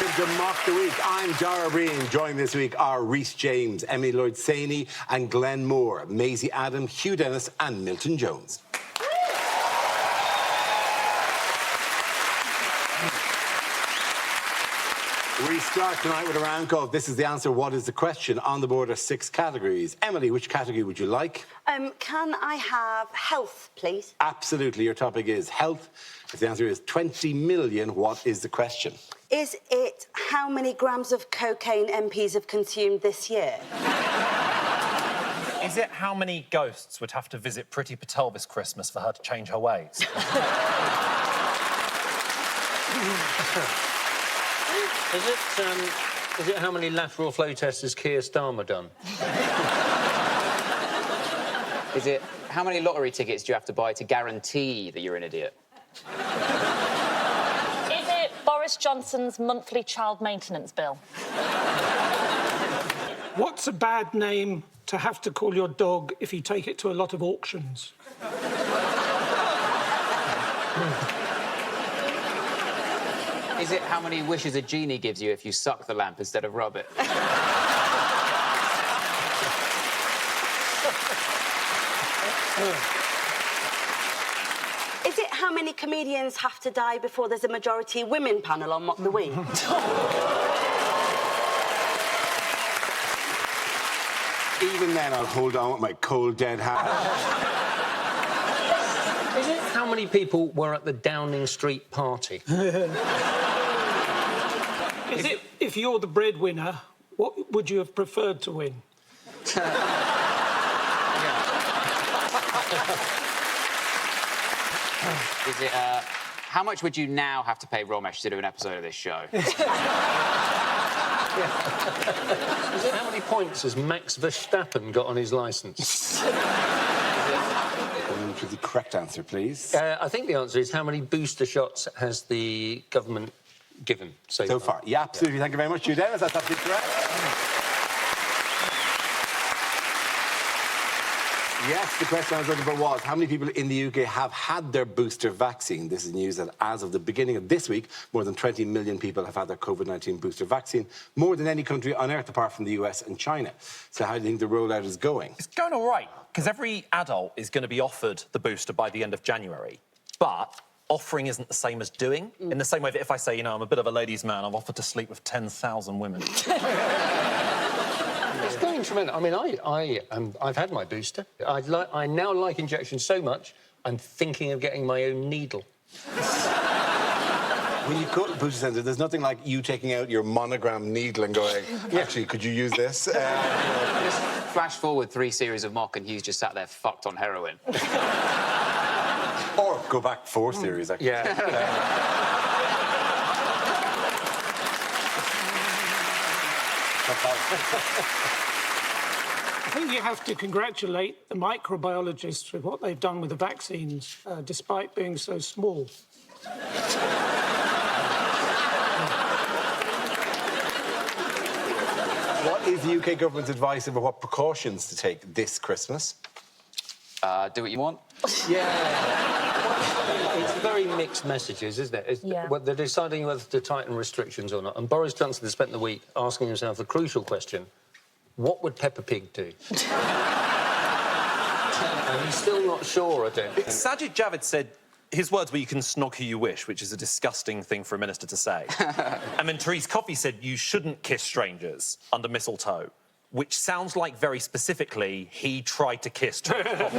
welcome to Mock the Week. I'm Dara Breen. Joined this week are Rhys James, Emily Lloyd-Saney and Glenn Moore, Maisie Adam, Hugh Dennis and Milton Jones. We start tonight with a round called This Is the Answer, What is the Question? On the board are 6 categories. Emily, which category would you like? Can I have health, please? Absolutely. Your topic is health. If the answer is 20 million, what is the question? Is it how many grams of cocaine MPs have consumed this year? Is it how many ghosts would have to visit Priti Patel this Christmas for her to change her ways? Is it how many lateral flow tests has Keir Starmer done? Is it how many lottery tickets do you have to buy to guarantee that you're an idiot? Is it Boris Johnson's monthly child maintenance bill? What's a bad name to have to call your dog if you take it to a lot of auctions? Is it how many wishes a genie gives you if you suck the lamp instead of rub it? Is it how many comedians have to die before there's a majority women panel on Mock the Week? Even then, I'll hold on with my cold, dead hand. Is it how many people were at the Downing Street party? Is it if you're the breadwinner, what would you have preferred to win? Is it, how much would you now have to pay Romesh to do an episode of this show? Is it how many points has Max Verstappen got on his licence? To the correct answer, please. I think the answer is how many booster shots has the government given So far. Yeah, absolutely. Thank you very much, Hugh Dennis. That's absolutely correct. Yes, the question I was looking for was how many people in the UK have had their booster vaccine? This is news that as of the beginning of this week, more than 20 million people have had their COVID-19 booster vaccine, more than any country on earth apart from the US and China. So how do you think the rollout is going? It's going all right, because every adult is going to be offered the booster by the end of January. But offering isn't the same as doing. In the same way that if I say, you know, I'm a bit of a ladies' man, I've offered to sleep with 10,000 women. It's going tremendous. I mean, I've had my booster. I now like injections so much, I'm thinking of getting my own needle. When you go to the booster centre, there's nothing like you taking out your monogram needle and going, actually, could you use this? Just flash forward 3 series of Mock and Hugh's just sat there fucked on heroin. Or go back 4 series, actually. Yeah. I think you have to congratulate the microbiologists with what they've done with the vaccines, despite being so small. What is the UK government's advice about what precautions to take this Christmas? Do what you want. Yeah. It's very mixed messages, isn't it? Well, they're deciding whether to tighten restrictions or not. And Boris Johnson has spent the week asking himself the crucial question, what would Peppa Pig do? And he's still not sure, I don't think. Sajid Javid said his words were, you can snog who you wish, which is a disgusting thing for a minister to say. And then Therese Coffey said you shouldn't kiss strangers under mistletoe, which sounds like very specifically he tried to kiss Therese Coffey.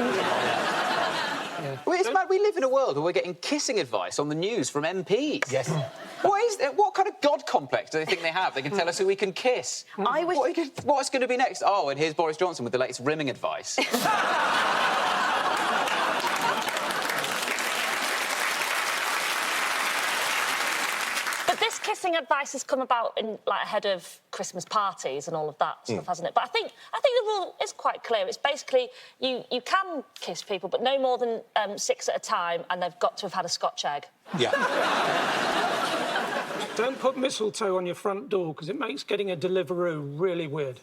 Well, it's mad. We live in a world where we're getting kissing advice on the news from MPs. Yes. What kind of God complex do they think they have? They can tell us who we can kiss. What's going to be next? Oh, and here's Boris Johnson with the latest rimming advice. But this kissing advice has come about in, like, ahead of Christmas parties and all of that stuff, hasn't it? But I think the rule is quite clear. It's basically you can kiss people, but no more than 6 at a time, and they've got to have had a Scotch egg. Yeah. Don't put mistletoe on your front door, because it makes getting a Deliveroo really weird.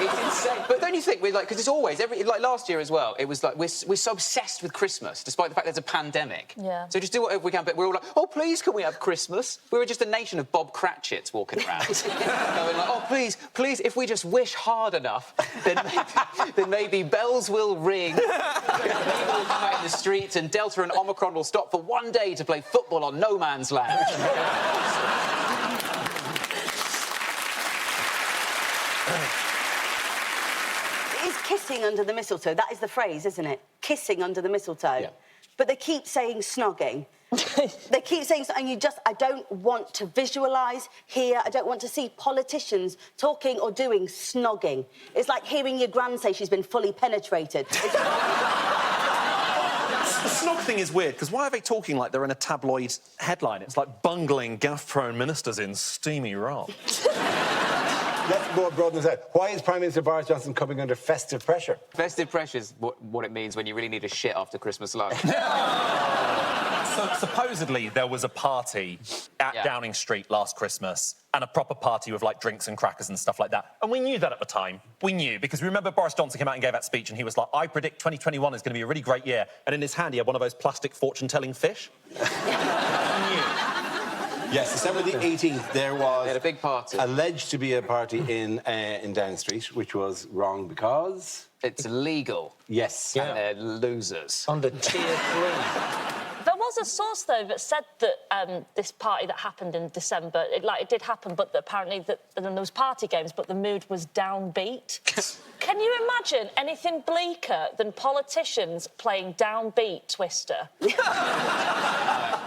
It's insane. But don't you think, because it's always, like last year as well, it was like we're so obsessed with Christmas, despite the fact there's a pandemic. Yeah. So just do whatever we can, but we're all like, oh, please, can we have Christmas? We were just a nation of Bob Cratchits walking around. Going like, oh, please, if we just wish hard enough, then maybe bells will ring, people will come out in the streets, and Delta and Omicron will stop for one day to play football on no man's land. Is kissing under the mistletoe? That is the phrase, isn't it? Kissing under the mistletoe. Yeah. But they keep saying snogging. They keep saying, and I don't want to visualise, hear, I don't want to see politicians talking or doing snogging. It's like hearing your gran say she's been fully penetrated. The snog thing is weird, because why are they talking like they're in a tabloid headline? It's like bungling, gaff-prone ministers in steamy rock. Let's more broaden this out. Why is Prime Minister Boris Johnson coming under festive pressure? Festive pressure's what it means when you really need a shit after Christmas lunch. So supposedly there was a party at Downing Street last Christmas, and a proper party with like drinks and crackers and stuff like that. And we knew that at the time. We knew, because remember Boris Johnson came out and gave that speech and he was like, I predict 2021 is going to be a really great year. And in his hand he had one of those plastic fortune-telling fish. Yes, December the 18th, there was... They had a big party. Alleged to be a party in Downing Street, which was wrong because... It's illegal. Yes. And they're losers. Under Tier 3. There was a source, though, that said that this party that happened in December, it did happen, but that apparently there was party games, but the mood was downbeat. Can you imagine anything bleaker than politicians playing downbeat Twister?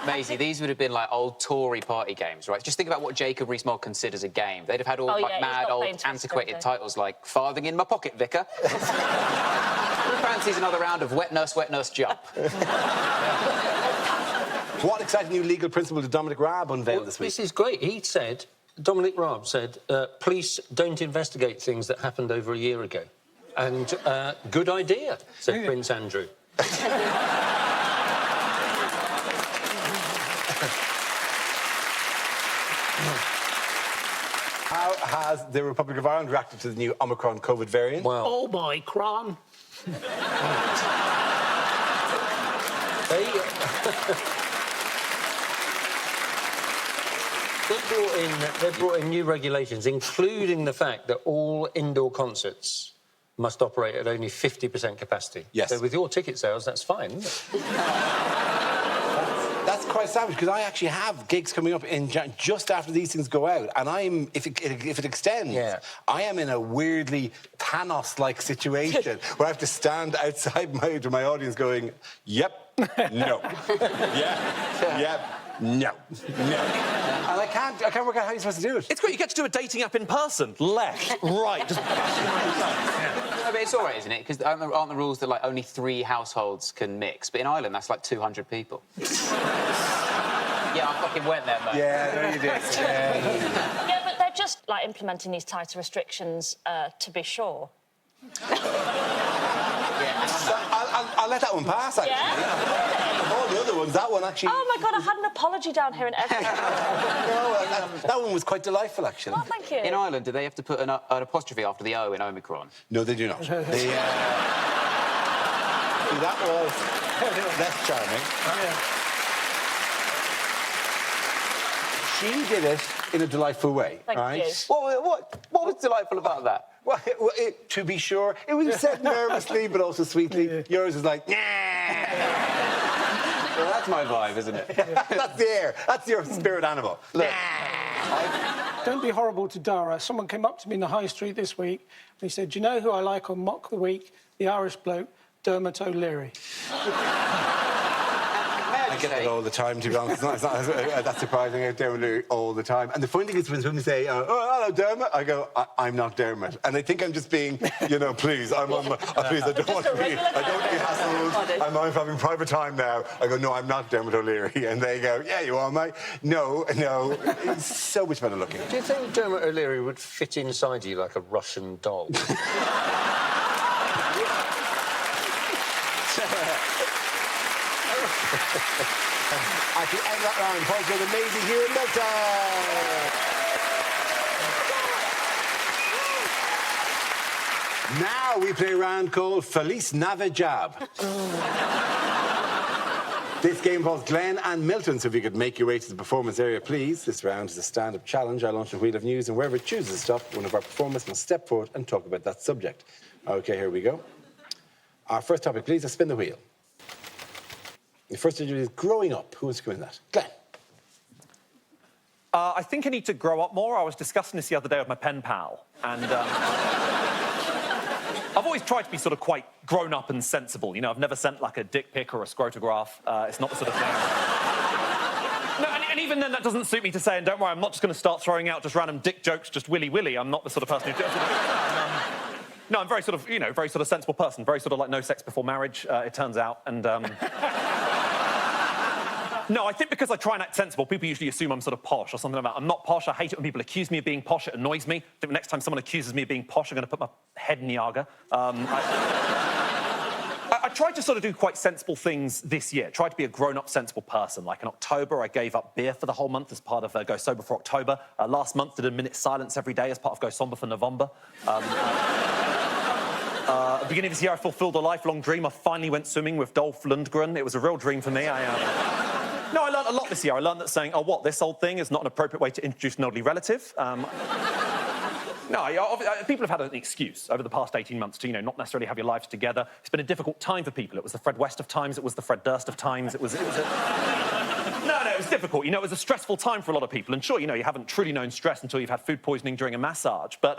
Maisie, these would have been like old Tory party games, right? Just think about what Jacob Rees-Mogg considers a game. They'd have had all mad old antiquated titles like Farthing in My Pocket, Vicar. Who fancies another round of Wet Nurse, Jump? What exciting new legal principle did Dominic Raab unveil this week? This is great. Dominic Raab said, police don't investigate things that happened over a year ago. And good idea, said Prince Andrew. How has the Republic of Ireland reacted to the new Omicron COVID variant? Well, Omicron. They brought in new regulations, including the fact that all indoor concerts must operate at only 50% capacity. Yes. So with your ticket sales, that's fine, isn't it? That's quite savage, because I actually have gigs coming up in just after these things go out, and if it extends, I am in a weirdly Thanos-like situation where I have to stand outside my audience going, yep, no, yep, no. And I can't work out how you're supposed to do it. It's great, you get to do a dating app in person. Left, right, just bashing around. No, but it's all right, isn't it? Because aren't the rules that, like, only 3 households can mix? But in Ireland, that's like 200 people. Yeah, I fucking went there, mate. Yeah, no, you did. Yeah, but they're just, like, implementing these tighter restrictions to be sure. I'll let that one pass, actually. Yeah? Of all the other ones, that one actually... Oh, my God, I had an apology down here and everything. that one was quite delightful, actually. Oh, thank you. In Ireland, do they have to put an apostrophe after the O in Omicron? No, they do not. That was less charming. She did it in a delightful way, Thank right? you. What was delightful about that? Well, to be sure, it was said nervously, but also sweetly. Yours is like, nah. Well, that's my vibe, isn't it? That's the air. That's your spirit animal. Look, Don't be horrible to Dara. Someone came up to me in the high street this week and he said, do you know who I like on Mock the Week? The Irish bloke, Dermot O'Leary. I get that all the time, to be honest. It's not that surprising. I get Dermot all the time. And the funny thing is when somebody say, oh, hello, Dermot, I go, I'm not Dermot. And they think I'm just being, please, I'm on my... please, I don't want to be hassled. I'm having private time now. I go, no, I'm not Dermot O'Leary. And they go, yeah, you are, mate. No. He's so much better looking. Do you think Dermot O'Leary would fit inside you like a Russian doll? At the end of that round, Paul Joe, Maisie here in Melton. Now we play a round called Felice Navajab. This game involves Glenn and Milton, so if you could make your way to the performance area, please. This round is a stand-up challenge. I launch a wheel of news, and wherever it chooses to stop, one of our performers must step forward and talk about that subject. OK, here we go. Our first topic, please, is spin the wheel. The first interview is growing up. Who wants to go in that? Glenn. I think I need to grow up more. I was discussing this the other day with my pen pal, and I've always tried to be sort of quite grown up and sensible. You know, I've never sent like a dick pic or a scrotograph. It's not the sort of thing. No, and even then, that doesn't suit me to say. And don't worry, I'm not just going to start throwing out just random dick jokes, just willy-willy. I'm not the sort of person who does it. No, I'm very sort of, you know, very sort of sensible person. Very sort of like no sex before marriage, it turns out, and. No, I think because I try and act sensible, people usually assume I'm sort of posh or something like that. I'm not posh. I hate it when people accuse me of being posh. It annoys me. I think the next time someone accuses me of being posh, I'm going to put my head in the Yaga. I tried to sort of do quite sensible things this year. Tried to be a grown-up, sensible person. Like in October, I gave up beer for the whole month as part of Go Sober for October. Last month, did a minute's silence every day as part of Go Somber for November. At the beginning of this year, I fulfilled a lifelong dream. I finally went swimming with Dolph Lundgren. It was a real dream for me. No, I learned a lot this year. I learned that saying, oh, what, this old thing is not an appropriate way to introduce an elderly relative. People have had an excuse over the past 18 months to, you know, not necessarily have your lives together. It's been a difficult time for people. It was the Fred West of times. It was the Fred Durst of times. It was it was difficult. You know, it was a stressful time for a lot of people. And sure, you know, you haven't truly known stress until you've had food poisoning during a massage. But,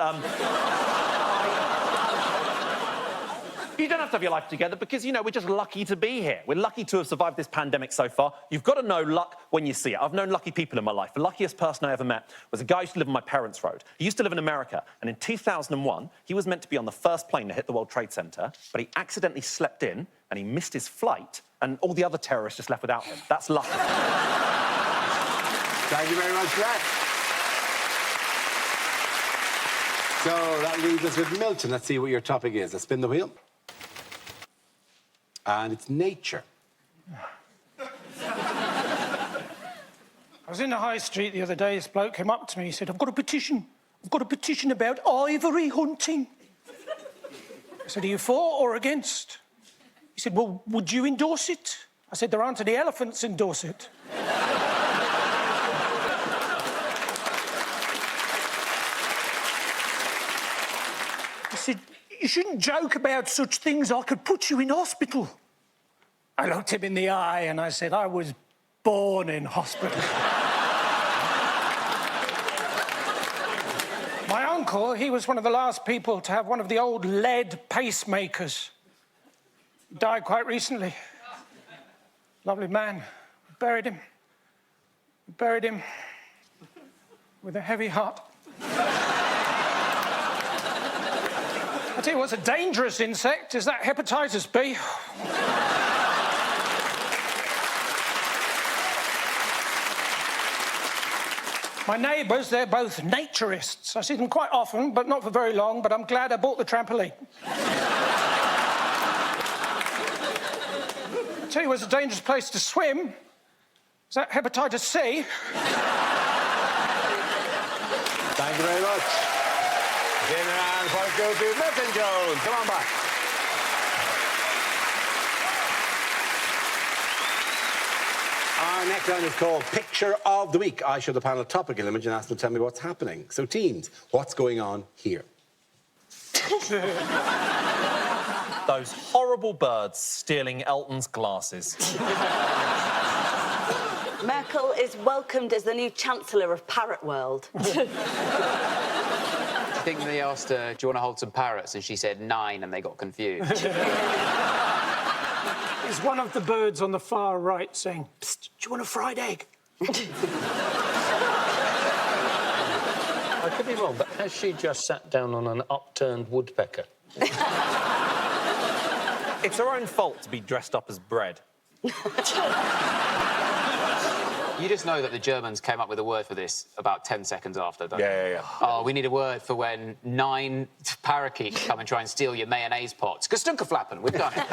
you don't have to have your life together because, you know, we're just lucky to be here. We're lucky to have survived this pandemic so far. You've got to know luck when you see it. I've known lucky people in my life. The luckiest person I ever met was a guy who used to live on my parents' road. He used to live in America, and in 2001, he was meant to be on the first plane to hit the World Trade Center, but he accidentally slept in, and he missed his flight, and all the other terrorists just left without him. That's luck. Thank you very much for that. So that leaves us with Milton. Let's see what your topic is. Let's spin the wheel. And it's nature. I was in the high street the other day. This bloke came up to me. He said, I've got a petition. I've got a petition about ivory hunting. I said, are you for or against? He said, well, would you endorse it? I said, there aren't any elephants in Dorset. I said, you shouldn't joke about such things. I could put you in hospital. I looked him in the eye and I said, I was born in hospital. My uncle, he was one of the last people to have one of the old lead pacemakers. He died quite recently. Lovely man. We buried him. We buried him with a heavy heart. I tell you what's a dangerous insect is that hepatitis B. My neighbours, they're both naturists. I see them quite often, but not for very long, but I'm glad I bought the trampoline. I tell you what's a dangerous place to swim is that hepatitis C. Thank you very much. Game around, point goes to Milton Jones. Come on back. Our next round is called Picture of the Week. I show the panel a topical image and ask them to tell me what's happening. So, teams, what's going on here? Those horrible birds stealing Elton's glasses. Merkel is welcomed as the new Chancellor of Parrot World. I think they asked her, do you want to hold some parrots? And she said 9, and they got confused. Is one of the birds on the far right saying, Psst, do you want a fried egg? I could be wrong, but has she just sat down on an upturned woodpecker? It's her own fault to be dressed up as bread. You just know that the Germans came up with a word for this about 10 seconds after, don't you? Yeah. Oh, we need a word for when 9 parakeets come and try and steal your mayonnaise pots. Gestunkenflappen, we've done it.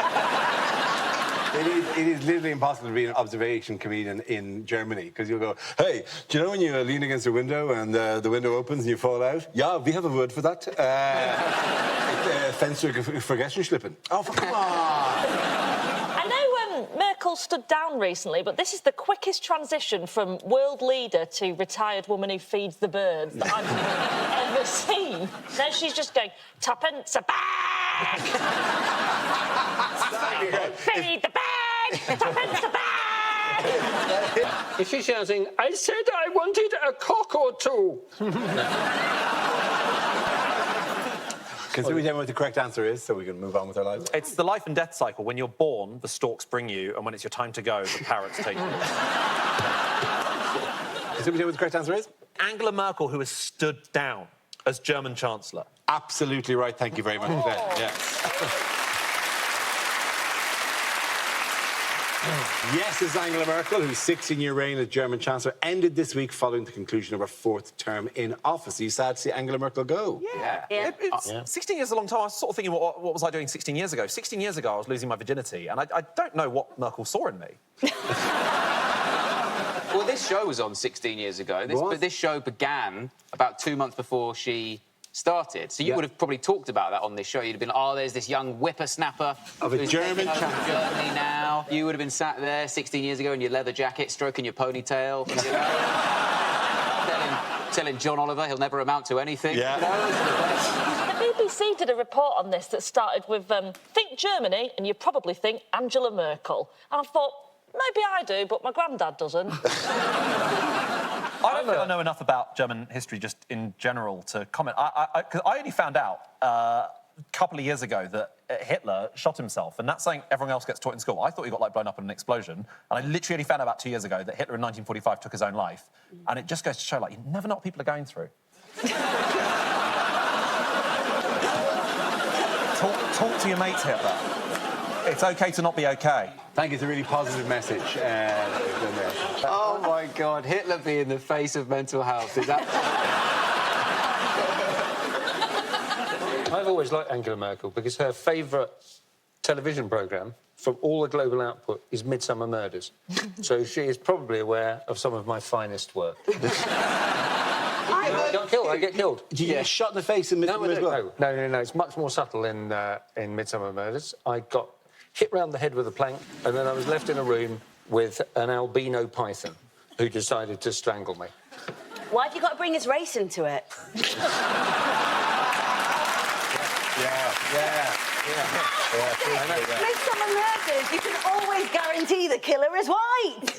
It is literally impossible to be an observation comedian in Germany because you'll go, hey, do you know when you lean against a window and the window opens and you fall out? Yeah, we have a word for that. Fenstervergessenschlippen. Oh, come on. I know Merkel stood down recently, but this is the quickest transition from world leader to retired woman who feeds the birds that I've ever seen. Then she's just going, tuppence a bag! Feed the bag! Tuppence a bag! Is she shouting, I said I wanted a cock or two? Consider we tell me what the correct answer is so we can move on with our lives. It's the life and death cycle. When you're born, the storks bring you, and when it's your time to go, the parrots take you. Consider we tell me what the correct answer is? Angela Merkel, who has stood down as German Chancellor. Absolutely right. Thank you very much for that. Yes. Yes, it's Angela Merkel, whose 16-year reign as German Chancellor ended this week following the conclusion of her 4th term in office. Are you sad to see Angela Merkel go? Yeah. 16 years is a long time. I was sort of thinking, what was I doing 16 years ago? 16 years ago, I was losing my virginity, and I don't know what Merkel saw in me. Well, this show was on 16 years ago. But this show began about 2 months before she started. So you would have probably talked about that on this show. You'd have been, oh, there's this young whippersnapper of a German chancellor. Germany now. You would have been sat there 16 years ago in your leather jacket, stroking your ponytail, you know, telling John Oliver he'll never amount to anything. Yeah. The BBC did a report on this that started with, think Germany, and you probably think Angela Merkel. And I thought, maybe I do, but my granddad doesn't. I don't think I know enough about German history just in general to comment. Because I only found out a couple of years ago that Hitler shot himself, and that's something everyone else gets taught in school. I thought he got blown up in an explosion, and I literally only found out about 2 years ago that Hitler in 1945 took his own life. And it just goes to show, you never know what people are going through. talk to your mates, Hitler. It's OK to not be OK. Thank you. It's a really positive message. Oh, my God. Hitler being the face of mental health. Is that... I've always liked Angela Merkel because her favourite television programme from all the global output is Midsummer Murders. So she is probably aware of some of my finest work. I get killed. Did you get shot in the face in Midsummer as well? No. It's much more subtle in Midsummer Murders. I got hit round the head with a plank, and then I was left in a room with an albino python who decided to strangle me. Why have you got to bring his race into it? Midsummer Murders, you can always guarantee the killer is white.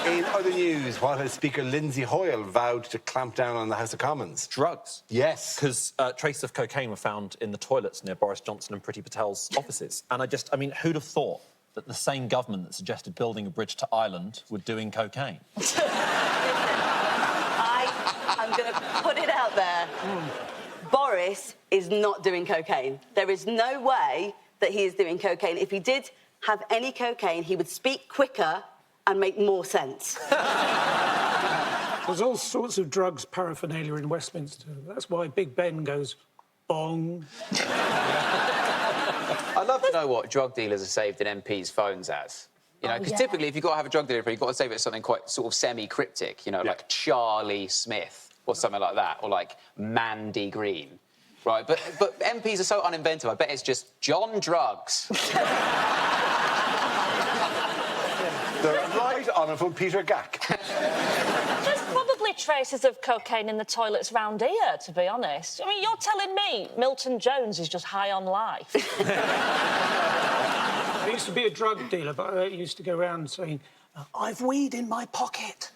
In other news, what has Speaker Lindsay Hoyle vowed to clamp down on the House of Commons? Drugs. Yes. Because traces of cocaine were found in the toilets near Boris Johnson and Priti Patel's offices. And I mean, who'd have thought that the same government that suggested building a bridge to Ireland were doing cocaine? I'm going to put it out there. Boris is not doing cocaine. There is no way that he is doing cocaine. If he did have any cocaine, he would speak quicker and make more sense. There's all sorts of drugs paraphernalia in Westminster. That's why Big Ben goes bong. I'd love to know what drug dealers are saved in MPs' phones as. You know, because typically, if you've got to have a drug dealer, you've got to save it as something quite sort of semi-cryptic, you know, like Charlie Smith or something like that, or like Mandy Green, right? But MPs are so uninventive, I bet it's just John Drugs. The Right Honourable Peter Gack. There's probably traces of cocaine in the toilets round here, to be honest. I mean, you're telling me Milton Jones is just high on life? I used to be a drug dealer, but I used to go around saying, I've weed in my pocket.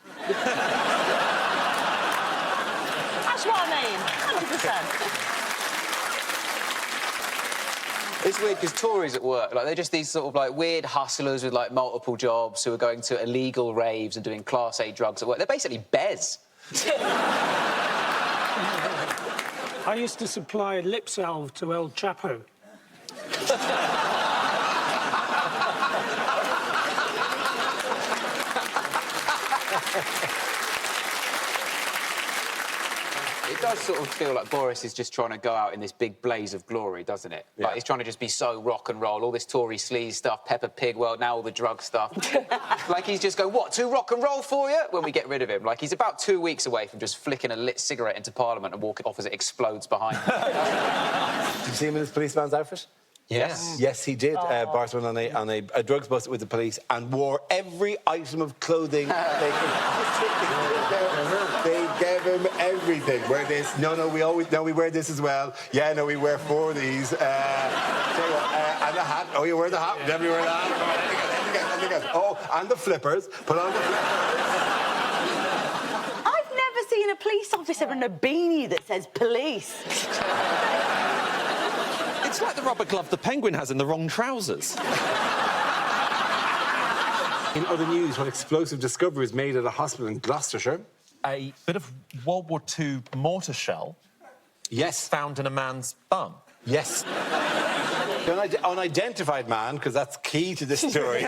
That's what I mean, 100%. It's weird because Tories at work, they're just these sort of weird hustlers with multiple jobs who are going to illegal raves and doing Class A drugs at work. They're basically Bez. I used to supply lip salve to El Chapo. does sort of feel like Boris is just trying to go out in this big blaze of glory, doesn't it? Yeah. Like, he's trying to just be so rock and roll, all this Tory sleaze stuff, Peppa Pig world, now all the drug stuff. Like, he's just going, what, too rock and roll for you? When we get rid of him. Like, he's about 2 weeks away from just flicking a lit cigarette into Parliament and walking off as it explodes behind him. Did you see him in his policeman's outfit? Yes. Yes, he did. Boris went on a drugs bust with the police and wore every item of clothing they could. They gave him everything. Wear this. No, we wear this as well. Yeah, no, we wear 4 of these. And the hat. Oh, you wear the hat? Definitely wear the hat. Anything else? Oh, and the flippers. Put on the flippers. I've never seen a police officer in a beanie that says police. It's like the rubber glove the Penguin has in the wrong trousers. In other news, what explosive discovery was made at a hospital in Gloucestershire? A bit of World War II mortar shell Yes. found in a man's bum. Yes. The unidentified man, because that's key to this story.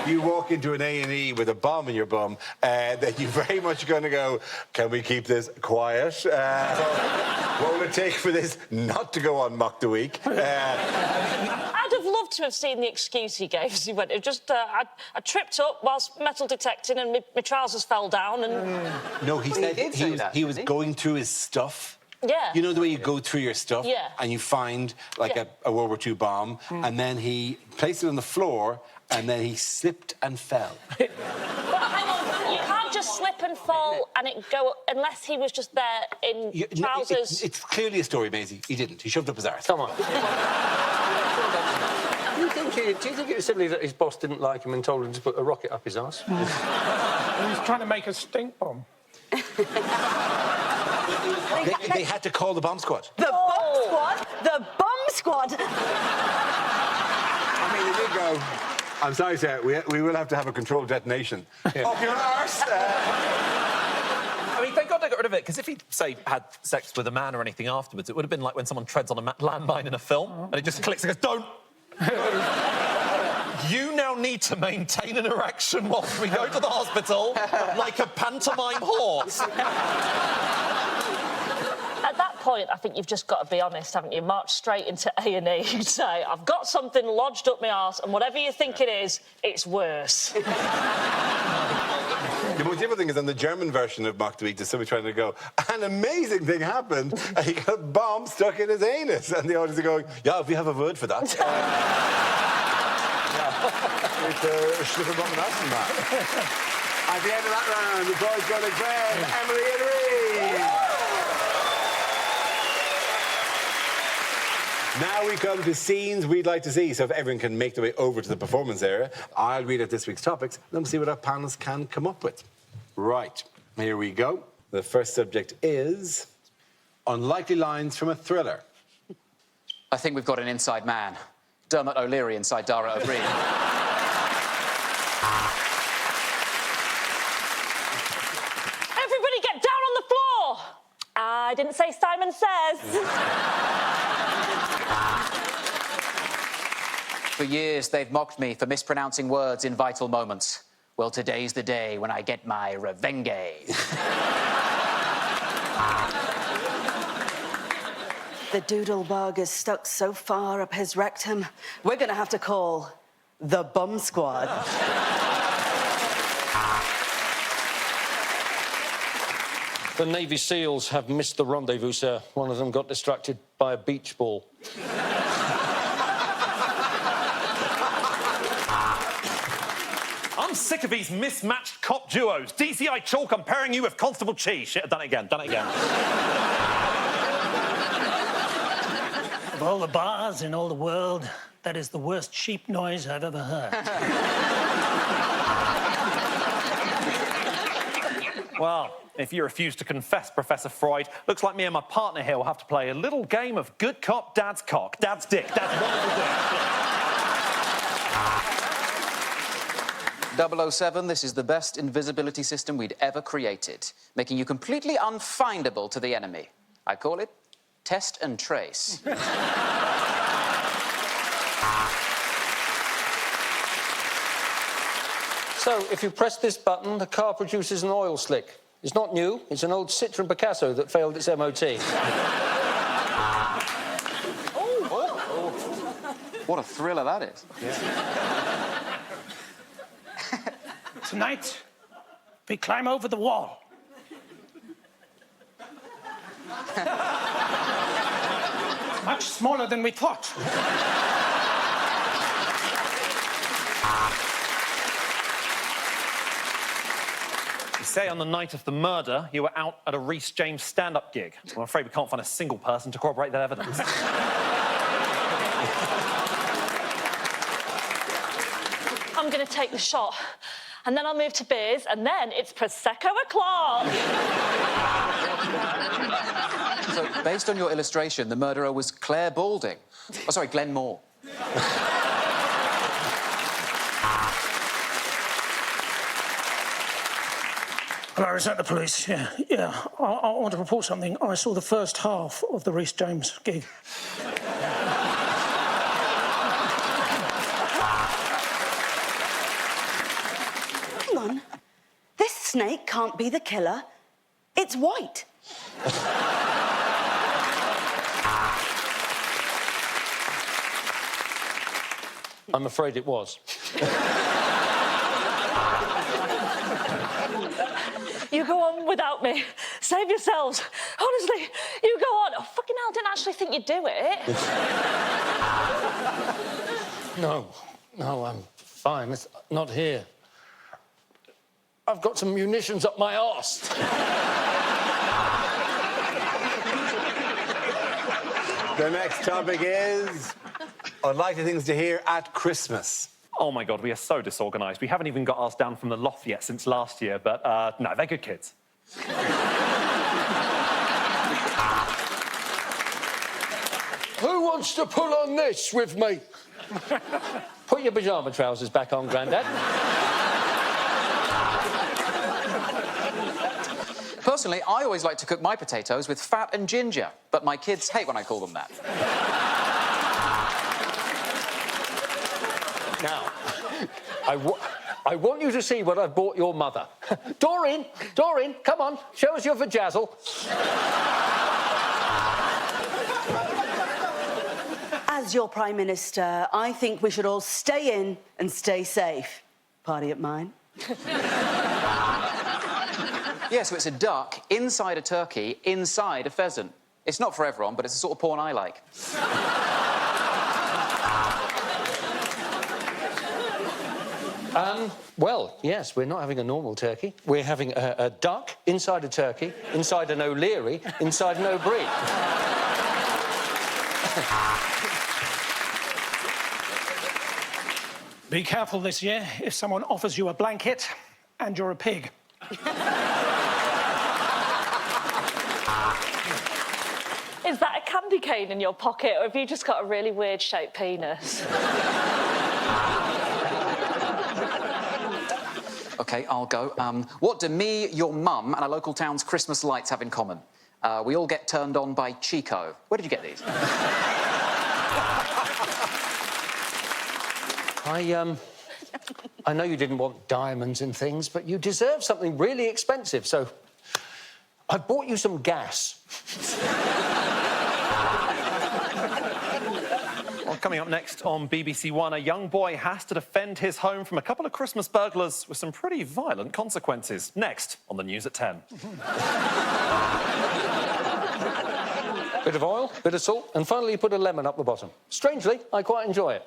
You walk into an A&E with a bomb in your bum, then you're very much going to go, can we keep this quiet? What will it take for this not to go on Mock the Week? I'd have loved to have seen the excuse he gave as he went. It just, I tripped up whilst metal detecting and my trousers fell down and... No, he said did say that, he was didn't he? going through his stuff. Yeah. You know the way you go through your stuff Yeah. and you find, like, Yeah. a World War II bomb, and then he placed it on the floor, and then he slipped and fell. But hang on, you can't just slip and fall and it go... Unless he was just there in trousers... It's clearly a story, Maisie. He didn't. He shoved up his arse. Come on. Do you think it was simply that his boss didn't like him and told him to put a rocket up his arse? He was trying to make a stink bomb. They had to call the bomb squad. The bomb squad? The bomb squad? I mean, they did go, I'm sorry, sir, we will have to have a controlled detonation. Up your arse! I mean, thank God they got rid of it, because if he'd, say, had sex with a man or anything afterwards, it would have been like when someone treads on a landmine in a film, and it just clicks and goes, don't! You now need to maintain an erection whilst we go to the hospital like a pantomime horse. At that point, I think you've just got to be honest, haven't you? March straight into A&E and say, I've got something lodged up my arse, and whatever you think it is, it's worse. The most difficult thing is on the German version of Mock the Week, there's somebody trying to go, an amazing thing happened, and he got a bomb stuck in his anus. And the audience are going, yeah, if we have a word for that. It's a Schlüsselbombenassen, man. At the end of that round, the boys go to Greg, Emily and Reid. Now we come to scenes we'd like to see. So if everyone can make their way over to the performance area, I'll read out this week's topics, and then we'll see what our panelists can come up with. Right, here we go. The first subject is unlikely lines from a thriller. I think we've got an inside man. Dermot O'Leary inside Dara Ó Briain. Everybody get down on the floor! I didn't say Simon Says. For years, they've mocked me for mispronouncing words in vital moments. Well, today's the day when I get my revenge. The doodlebug is stuck so far up his rectum, we're going to have to call the bum squad. The Navy SEALs have missed the rendezvous, sir. One of them got distracted by a beach ball. I'm sick of these mismatched cop duos. DCI Chalk comparing you with Constable Cheese. Shit, I've done it again. Of all the bars in all the world, that is the worst sheep noise I've ever heard. Well, if you refuse to confess, Professor Freud, looks like me and my partner here will have to play a little game of good cop, dad's cock, dad's dick, dad's wonderful dick. 007, this is the best invisibility system we'd ever created, making you completely unfindable to the enemy. I call it Test and Trace. So, if you press this button, the car produces an oil slick. It's not new. It's an old Citroen Picasso that failed its MOT. What a thriller that is. Tonight, we climb over the wall. Much smaller than we thought. You say on the night of the murder, you were out at a Rhys James stand-up gig. Well, I'm afraid we can't find a single person to corroborate that evidence. I'm going to take the shot, and then I'll move to beers, and then it's Prosecco o'clock. So, based on your illustration, the murderer was Claire Balding. Oh, sorry, Glenn Moore. Well, I was at the police, yeah. I want to report something. I saw the first half of the Rhys James gig. Hang on. This snake can't be the killer. It's white. I'm afraid it was. You go on without me. Save yourselves. Honestly, you go on. Oh, fucking hell, I didn't actually think you'd do it. No, I'm fine. It's not here. I've got some munitions up my arse. The next topic is unlikely things to hear at Christmas. Oh, my God, we are so disorganised. We haven't even got ours down from the loft yet since last year, but no, they're good kids. Who wants to pull on this with me? Put your pyjama trousers back on, Grandad. Personally, I always like to cook my potatoes with fat and ginger, but my kids hate when I call them that. Now, I want you to see what I've bought your mother. Doreen, come on, show us your vajazzle. As your Prime Minister, I think we should all stay in and stay safe. Party at mine. Yeah, so it's a duck inside a turkey inside a pheasant. It's not for everyone, but it's the sort of porn I like. Well, yes, we're not having a normal turkey. We're having a duck inside a turkey, inside an O'Leary, inside an O'Brien. Be careful this year if someone offers you a blanket and you're a pig. Is that a candy cane in your pocket, or have you just got a really weird-shaped penis? OK, I'll go. What do me, your mum, and our local town's Christmas lights have in common? We all get turned on by Chico. Where did you get these? I know you didn't want diamonds and things, but you deserve something really expensive, so I bought you some gas. Well, coming up next on BBC One, a young boy has to defend his home from a couple of Christmas burglars with some pretty violent consequences. Next on the news at 10. Bit of oil, bit of salt, and finally you put a lemon up the bottom. Strangely, I quite enjoy it.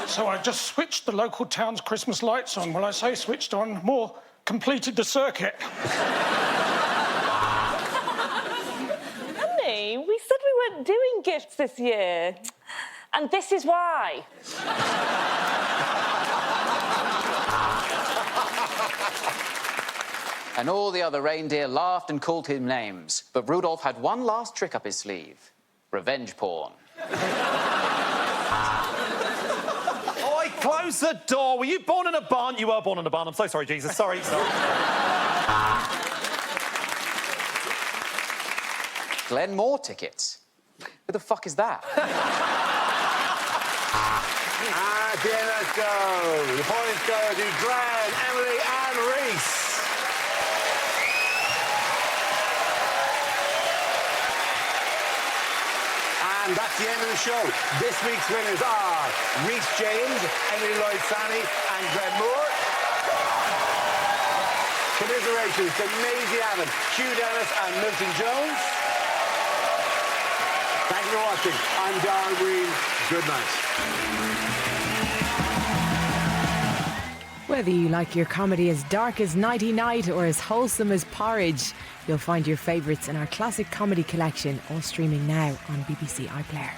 So I just switched the local town's Christmas lights on. Well, I say switched on, more completed the circuit. Honey, we said we weren't doing gifts this year. And this is why. And all the other reindeer laughed and called him names. But Rudolph had one last trick up his sleeve. Revenge porn. Oi, close the door. Were you born in a barn? You were born in a barn. I'm so sorry, Jesus. Sorry. Glenn Moore tickets. Who the fuck is that? At the end, let's go. The points go to Gran, Emily and Reese. And that's the end of the show. This week's winners are Reese James, Emily Lloyd-Sani and Greg Moore. Commiserations to Maisie Adam, Hugh Dennis and Milton Jones. Thank you for watching. I'm Darren Green. Good night. Whether you like your comedy as dark as Nighty Night or as wholesome as Porridge, you'll find your favourites in our classic comedy collection, all streaming now on BBC iPlayer.